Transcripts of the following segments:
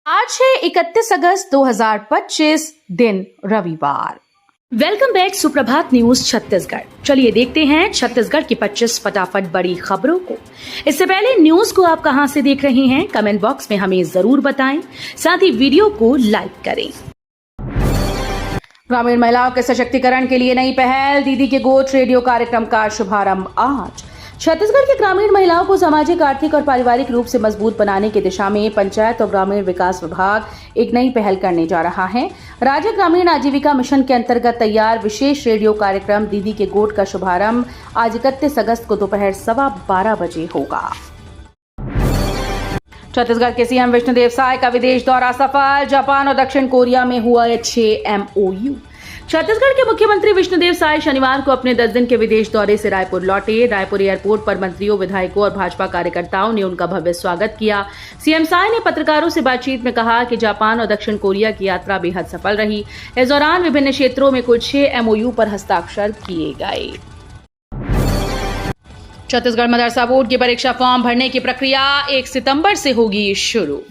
आज है 31 अगस्त 2025 दिन रविवार। वेलकम बैक सुप्रभात न्यूज छत्तीसगढ़। चलिए देखते हैं छत्तीसगढ़ की 25 फटाफट बड़ी खबरों को। इससे पहले न्यूज को आप कहां से देख रहे हैं, कमेंट बॉक्स में हमें जरूर बताएं, साथ ही वीडियो को लाइक करें। ग्रामीण महिलाओं के सशक्तिकरण के लिए नई पहल, दीदी के गोद रेडियो कार्यक्रम का शुभारंभ आज। छत्तीसगढ़ की ग्रामीण महिलाओं को सामाजिक, आर्थिक और पारिवारिक रूप से मजबूत बनाने की दिशा में पंचायत और ग्रामीण विकास विभाग एक नई पहल करने जा रहा है। राज्य ग्रामीण आजीविका मिशन के अंतर्गत तैयार विशेष रेडियो कार्यक्रम दीदी के गोद का शुभारंभ आज 31 अगस्त को दोपहर 12:15 बजे होगा। छत्तीसगढ़ के सीएम विष्णुदेव साय का विदेश दौरा सफल, जापान और दक्षिण कोरिया में हुआ 6 MOU। छत्तीसगढ़ के मुख्यमंत्री विष्णुदेव साय शनिवार को अपने 10 दिन के विदेश दौरे से रायपुर लौटे। रायपुर एयरपोर्ट पर मंत्रियों, विधायकों और भाजपा कार्यकर्ताओं ने उनका भव्य स्वागत किया। सीएम साय ने पत्रकारों से बातचीत में कहा कि जापान और दक्षिण कोरिया की यात्रा बेहद सफल रही। इस दौरान विभिन्न क्षेत्रों में कुल 6 MOU पर हस्ताक्षर किए गए। छत्तीसगढ़ मदरसा बोर्ड की परीक्षा फॉर्म भरने की प्रक्रिया 1 सितंबर से होगी शुरू।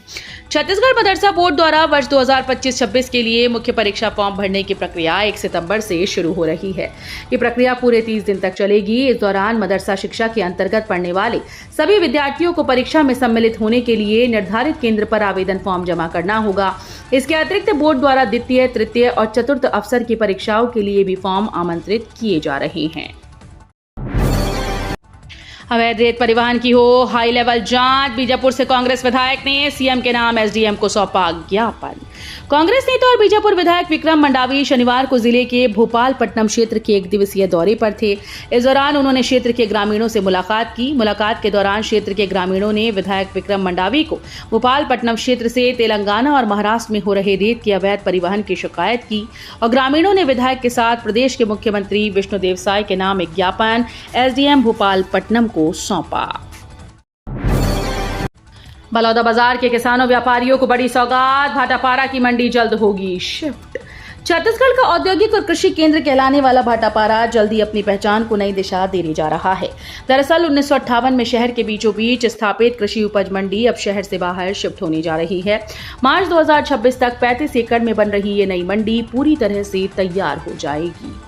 छत्तीसगढ़ मदरसा बोर्ड द्वारा वर्ष 2025-26 के लिए मुख्य परीक्षा फॉर्म भरने की प्रक्रिया 1 सितंबर से शुरू हो रही है। ये प्रक्रिया पूरे 30 दिन तक चलेगी। इस दौरान मदरसा शिक्षा के अंतर्गत पढ़ने वाले सभी विद्यार्थियों को परीक्षा में सम्मिलित होने के लिए निर्धारित केंद्र पर आवेदन फॉर्म जमा करना होगा। इसके अतिरिक्त बोर्ड द्वारा द्वितीय, तृतीय और चतुर्थ अवसर की परीक्षाओं के लिए भी फॉर्म आमंत्रित किए जा रहे हैं। अवैध रेत परिवहन की हो हाई लेवल जांच, बीजापुर से कांग्रेस विधायक ने सीएम के नाम एसडीएम को सौंपा ज्ञापन। कांग्रेस नेता और बीजापुर विधायक विक्रम मंडावी शनिवार को जिले के भोपालपट्टनम क्षेत्र के 1 दिवसीय दौरे पर थे। इस दौरान उन्होंने क्षेत्र के ग्रामीणों से मुलाकात की। मुलाकात के दौरान क्षेत्र के ग्रामीणों ने विधायक विक्रम मंडावी को भोपालपट्टनम क्षेत्र से तेलंगाना और महाराष्ट्र में हो रहे रेत के अवैध परिवहन की शिकायत की और ग्रामीणों ने विधायक के साथ प्रदेश के मुख्यमंत्री विष्णुदेव साय के नाम एक ज्ञापन एसडीएम भोपालपट्टनम को सौंपा। बलौदा बाजार के किसानों व्यापारियों को बड़ी सौगात, भाटापारा की मंडी जल्द होगी शिफ्ट। छत्तीसगढ़ का औद्योगिक और कृषि केंद्र कहलाने वाला भाटापारा जल्दी अपनी पहचान को नई दिशा देने जा रहा है। दरअसल 1958 में शहर के बीचों बीच स्थापित कृषि उपज मंडी अब शहर से बाहर शिफ्ट होने जा रही है। मार्च 2026 तक 35 एकड़ में बन रही ये नई मंडी पूरी तरह से तैयार हो जाएगी।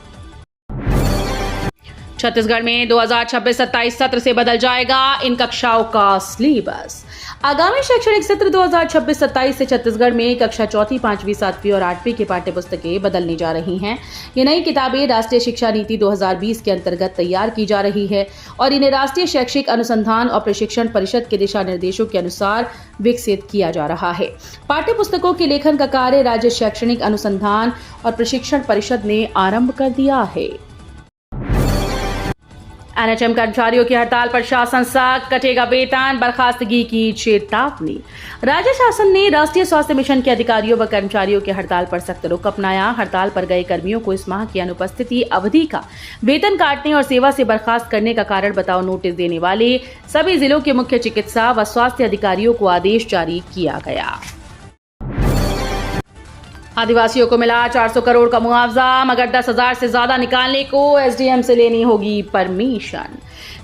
छत्तीसगढ़ में 2026-27 सत्र से बदल जाएगा इन कक्षाओं का सिलेबस। आगामी शैक्षणिक सत्र 2026-27 से छत्तीसगढ़ में कक्षा 4वीं, 5वीं, 7वीं और 8वीं की पाठ्य पुस्तकें बदलने जा रही हैं। ये नई किताबें राष्ट्रीय शिक्षा नीति 2020 के अंतर्गत तैयार की जा रही है और इन्हें राष्ट्रीय शैक्षिक अनुसंधान और प्रशिक्षण परिषद के दिशा निर्देशों के अनुसार विकसित किया जा रहा है। पाठ्य पुस्तकों के लेखन का कार्य राज्य शैक्षणिक अनुसंधान और प्रशिक्षण परिषद ने आरंभ कर दिया है। एनएचएम कर्मचारियों की हड़ताल पर शासन सख्त, कटेगा वेतन, बर्खास्तगी की चेतावनी। राज्य शासन ने राष्ट्रीय स्वास्थ्य मिशन के अधिकारियों व कर्मचारियों की हड़ताल पर सख्त रुख अपनाया। हड़ताल पर गए कर्मियों को इस माह की अनुपस्थिति अवधि का वेतन काटने और सेवा से बर्खास्त करने का कारण बताओ नोटिस देने वाले सभी जिलों के मुख्य चिकित्सा व स्वास्थ्य अधिकारियों को आदेश जारी किया गया। आदिवासियों को मिला 400 करोड़ का मुआवजा, मगर 10,000 से ज्यादा निकालने को एसडीएम से लेनी होगी परमिशन।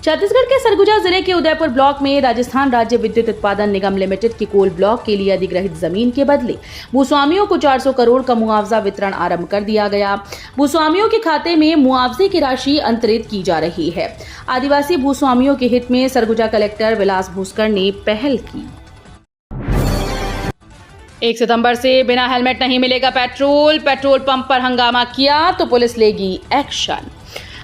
छत्तीसगढ़ के सरगुजा जिले के उदयपुर ब्लॉक में राजस्थान राज्य विद्युत उत्पादन निगम लिमिटेड की कोल ब्लॉक के लिए अधिग्रहित जमीन के बदले भूस्वामियों को 400 करोड़ का मुआवजा वितरण आरंभ कर दिया गया। भूस्वामियों के खाते में मुआवजे की राशि अंतरित की जा रही है। आदिवासी भूस्वामियों के हित में सरगुजा कलेक्टर विलास भूस्कर ने पहल की। 1 सितंबर से बिना हेलमेट नहीं मिलेगा पेट्रोल, पेट्रोल पंप पर हंगामा किया तो पुलिस लेगी एक्शन।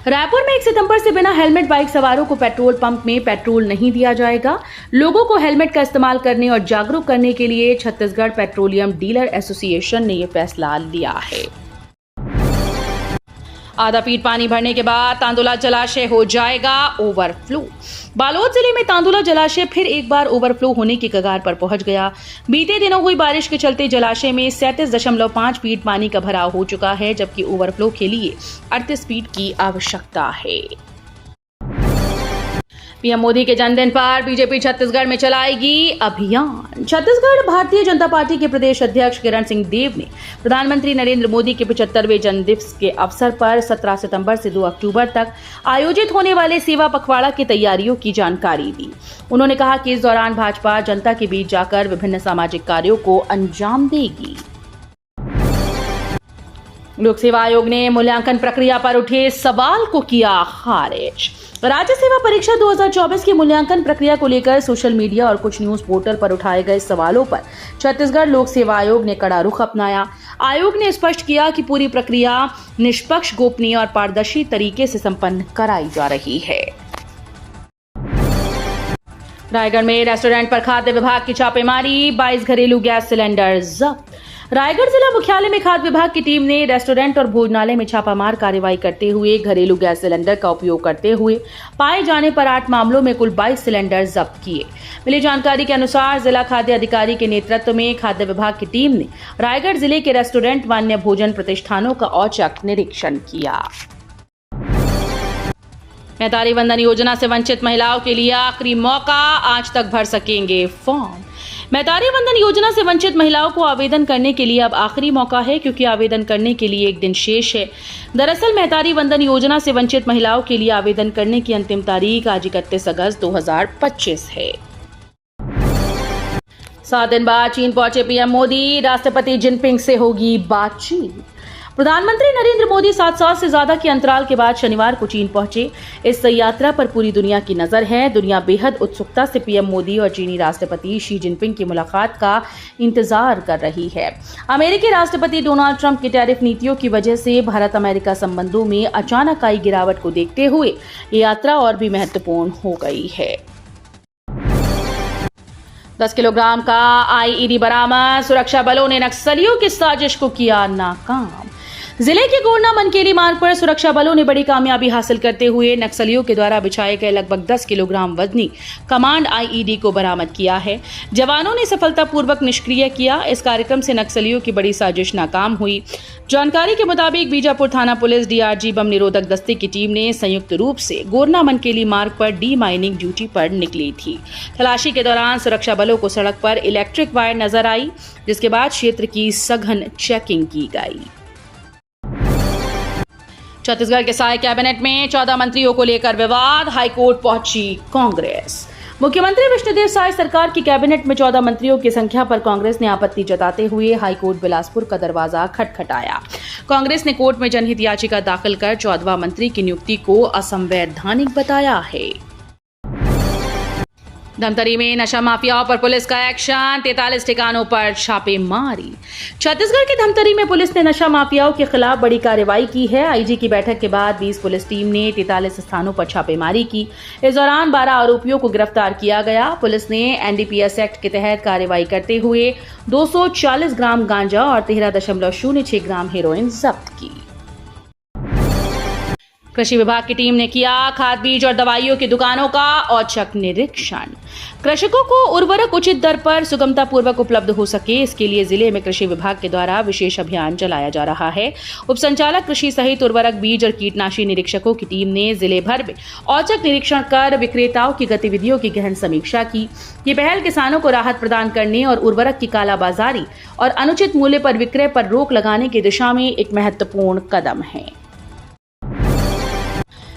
रायपुर में 1 सितंबर से बिना हेलमेट बाइक सवारों को पेट्रोल पंप में पेट्रोल नहीं दिया जाएगा। लोगों को हेलमेट का इस्तेमाल करने और जागरूक करने के लिए छत्तीसगढ़ पेट्रोलियम डीलर एसोसिएशन ने यह फैसला लिया है। आधा फीट पानी भरने के बाद तांदुला जलाशय हो जाएगा ओवरफ्लो। बालोद जिले में तांदुला जलाशय फिर एक बार ओवरफ्लो होने की कगार पर पहुंच गया। बीते दिनों हुई बारिश के चलते जलाशय में 37.5 फीट पानी का भराव हो चुका है, जबकि ओवरफ्लो के लिए 38 फीट की आवश्यकता है। पीएम मोदी के जन्मदिन पर बीजेपी छत्तीसगढ़ में चलाएगी अभियान। छत्तीसगढ़ भारतीय जनता पार्टी के प्रदेश अध्यक्ष किरण सिंह देव ने प्रधानमंत्री नरेंद्र मोदी के 75वें जन्मदिवस के अवसर पर 17 सितंबर से 2 अक्टूबर तक आयोजित होने वाले सेवा पखवाड़ा की तैयारियों की जानकारी दी। उन्होंने कहा कि इस दौरान भाजपा जनता के बीच जाकर विभिन्न सामाजिक कार्यों को अंजाम देगी। लोक सेवा आयोग ने मूल्यांकन प्रक्रिया पर उठे सवाल को किया खारिज। राज्य सेवा परीक्षा 2024 की मूल्यांकन प्रक्रिया को लेकर सोशल मीडिया और कुछ न्यूज पोर्टल पर उठाए गए सवालों पर छत्तीसगढ़ लोक सेवा आयोग ने कड़ा रुख अपनाया। आयोग ने स्पष्ट किया कि पूरी प्रक्रिया निष्पक्ष, गोपनीय और पारदर्शी तरीके से संपन्न कराई जा रही है। रायगढ़ में रेस्टोरेंट पर खाद्य विभाग की छापेमारी, 22 घरेलू गैस सिलेंडर जब्त। रायगढ़ जिला मुख्यालय में खाद्य विभाग की टीम ने रेस्टोरेंट और भोजनालय में छापामार कार्रवाई करते हुए घरेलू गैस सिलेंडर का उपयोग करते हुए पाए जाने पर 8 मामलों में कुल 22 सिलेंडर जब्त किए। मिली जानकारी के अनुसार जिला खाद्य अधिकारी के नेतृत्व में खाद्य विभाग की टीम ने रायगढ़ जिले के रेस्टोरेंट व अन्य भोजन प्रतिष्ठानों का औचक निरीक्षण किया। मैतारी वंदन योजना से वंचित महिलाओं के लिए आखिरी मौका, आज तक भर सकेंगे फॉर्म। मैतारी वंदन योजना से वंचित महिलाओं को आवेदन करने के लिए अब आखिरी मौका है, क्योंकि आवेदन करने के लिए एक दिन शेष है। दरअसल मैतारी वंदन योजना से वंचित महिलाओं के लिए आवेदन करने की अंतिम तारीख आज 31 अगस्त 2025 है। 7 दिन बाद चीन पहुंचे पीएम मोदी, राष्ट्रपति जिनपिंग से होगी बातचीत। प्रधानमंत्री नरेंद्र मोदी 7 साल से ज्यादा के अंतराल के बाद शनिवार को चीन पहुंचे। इस यात्रा पर पूरी दुनिया की नजर है। दुनिया बेहद उत्सुकता से पीएम मोदी और चीनी राष्ट्रपति शी जिनपिंग की मुलाकात का इंतजार कर रही है। अमेरिकी राष्ट्रपति डोनाल्ड ट्रंप की टैरिफ नीतियों की वजह से भारत अमेरिका संबंधों में अचानक आई गिरावट को देखते हुए ये यात्रा और भी महत्वपूर्ण हो गई है। 10 किलोग्राम का आईईडी बरामद, सुरक्षा बलों ने नक्सलियों की साजिश को किया नाकाम। जिले के गोरना मनकेली मार्ग पर सुरक्षा बलों ने बड़ी कामयाबी हासिल करते हुए नक्सलियों के द्वारा बिछाए गए लगभग 10 किलोग्राम वजनी कमांड आईईडी को बरामद किया है। जवानों ने सफलतापूर्वक निष्क्रिय किया। इस कार्यक्रम से नक्सलियों की बड़ी साजिश नाकाम हुई। जानकारी के मुताबिक बीजापुर थाना पुलिस डीआरजी बम निरोधक दस्ते की टीम ने संयुक्त रूप से गोरना मनकेली मार्ग पर डी माइनिंग ड्यूटी पर निकली थी। तलाशी के दौरान सुरक्षा बलों को सड़क पर इलेक्ट्रिक वायर नजर आई, जिसके बाद क्षेत्र की सघन चेकिंग की गई। छत्तीसगढ़ के साय कैबिनेट में 14 मंत्रियों को लेकर विवाद, हाईकोर्ट पहुंची कांग्रेस। मुख्यमंत्री विष्णुदेव साय सरकार की कैबिनेट में 14 मंत्रियों की संख्या पर कांग्रेस ने आपत्ति जताते हुए हाईकोर्ट बिलासपुर का दरवाजा खटखटाया। कांग्रेस ने कोर्ट में जनहित याचिका दाखिल कर 14वां मंत्री की नियुक्ति को असंवैधानिक बताया है। धमतरी में नशा माफियाओं पर पुलिस का एक्शन, 43 ठिकानों पर छापेमारी। छत्तीसगढ़ के धमतरी में पुलिस ने नशा माफियाओं के खिलाफ बड़ी कार्रवाई की है। आईजी की बैठक के बाद 20 पुलिस टीम ने 43 स्थानों पर छापेमारी की। इस दौरान 12 आरोपियों को गिरफ्तार किया गया। पुलिस ने एनडीपीएस एक्ट के तहत कार्रवाई करते हुए 240 ग्राम गांजा और 13.06 ग्राम हेरोइन जब्त की। कृषि विभाग की टीम ने किया खाद, बीज और दवाइयों की दुकानों का औचक निरीक्षण। कृषकों को उर्वरक उचित दर पर सुगमतापूर्वक उपलब्ध हो सके, इसके लिए जिले में कृषि विभाग के द्वारा विशेष अभियान चलाया जा रहा है। उप संचालक कृषि सहित उर्वरक, बीज और कीटनाशी निरीक्षकों की टीम ने जिले भर में औचक निरीक्षण कर विक्रेताओं की गतिविधियों की गहन समीक्षा की। ये पहल किसानों को राहत प्रदान करने और उर्वरक की कालाबाजारी और अनुचित मूल्य पर विक्रय पर रोक लगाने की दिशा में एक महत्वपूर्ण कदम है।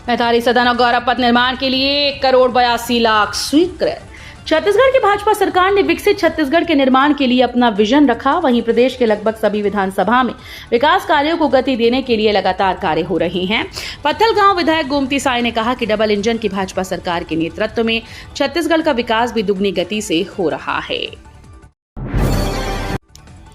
मैतारी सदन और गौरव पथ निर्माण के लिए 1,82,00,000 स्वीकृत। छत्तीसगढ़ की भाजपा सरकार ने विकसित छत्तीसगढ़ के निर्माण के लिए अपना विजन रखा। वहीं प्रदेश के लगभग सभी विधानसभा में विकास कार्यों को गति देने के लिए लगातार कार्य हो रहे हैं। पत्थलगांव विधायक गोमती साय ने कहा कि डबल इंजन की भाजपा सरकार के नेतृत्व में छत्तीसगढ़ का विकास भी दुगनी गति से हो रहा है।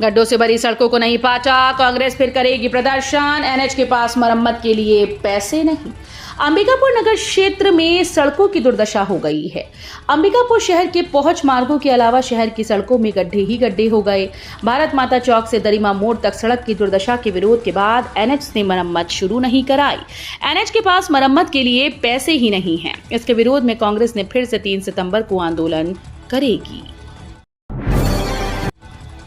गड्ढों से भरी सड़कों को नहीं पाटा, कांग्रेस फिर करेगी प्रदर्शन। एनएच के पास मरम्मत के लिए पैसे नहीं। अंबिकापुर नगर क्षेत्र में सड़कों की दुर्दशा हो गई है। अंबिकापुर शहर के पहुंच मार्गों के अलावा शहर की सड़कों में गड्ढे ही गड्ढे हो गए। भारत माता चौक से दरिमा मोड़ तक सड़क की दुर्दशा के विरोध के बाद एनएच ने मरम्मत शुरू नहीं कराई। एनएच के पास मरम्मत के लिए पैसे ही नहीं हैं। इसके विरोध में कांग्रेस ने फिर से 3 सितंबर को आंदोलन करेगी।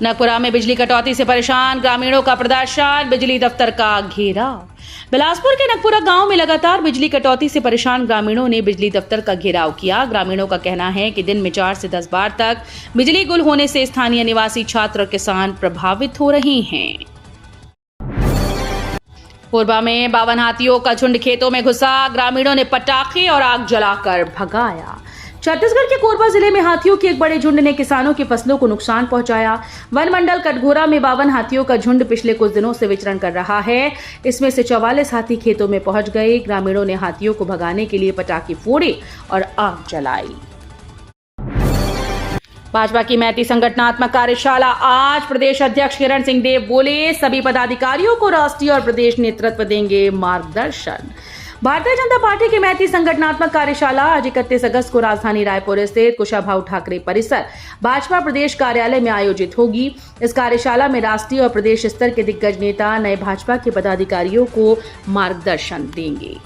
नगपुरा में बिजली कटौती से परेशान ग्रामीणों का प्रदर्शन, बिजली दफ्तर का घेराव। बिलासपुर के नगपुरा गांव में लगातार बिजली कटौती से परेशान ग्रामीणों ने बिजली दफ्तर का घेराव किया। ग्रामीणों का कहना है कि दिन में 4 से 10 बार तक बिजली गुल होने से स्थानीय निवासी, छात्र और किसान प्रभावित हो रहे हैं। कोरबा में 52 हाथियों का झुंड खेतों में घुसा, ग्रामीणों ने पटाखे और आग जलाकर भगाया। छत्तीसगढ़ के कोरबा जिले में हाथियों के एक बड़े झुंड ने किसानों की फसलों को नुकसान पहुंचाया। वन मंडल कटघोरा में 52 हाथियों का झुंड पिछले कुछ दिनों से विचरण कर रहा है। इसमें से 44 हाथी खेतों में पहुंच गए। ग्रामीणों ने हाथियों को भगाने के लिए पटाखे फोड़े और आग जलाई। भाजपा की मैती संगठनात्मक कार्यशाला आज। प्रदेश अध्यक्ष किरण सिंह देव बोले, सभी पदाधिकारियों को राष्ट्रीय और प्रदेश नेतृत्व देंगे मार्गदर्शन। भारतीय जनता पार्टी की मैती संगठनात्मक कार्यशाला आज 31 अगस्त को राजधानी रायपुर स्थित कुशाभाऊ ठाकरे परिसर भाजपा प्रदेश कार्यालय में आयोजित होगी। इस कार्यशाला में राष्ट्रीय और प्रदेश स्तर के दिग्गज नेता नए भाजपा के पदाधिकारियों को मार्गदर्शन देंगे।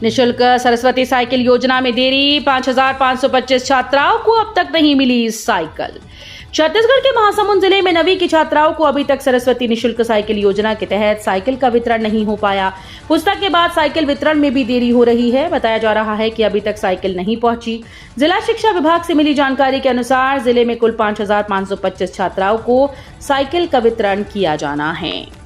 निःशुल्क सरस्वती साइकिल योजना में देरी, 5,525 छात्राओं को अब तक नहीं मिली साइकिल। छत्तीसगढ़ के महासमुंद जिले में 9वीं की छात्राओं को अभी तक सरस्वती निःशुल्क साइकिल योजना के तहत साइकिल का वितरण नहीं हो पाया। पुस्तक के बाद साइकिल वितरण में भी देरी हो रही है। बताया जा रहा है कि अभी तक साइकिल नहीं पहुंची। जिला शिक्षा विभाग से मिली जानकारी के अनुसार जिले में कुल 5,525 छात्राओं को साइकिल का वितरण किया जाना है।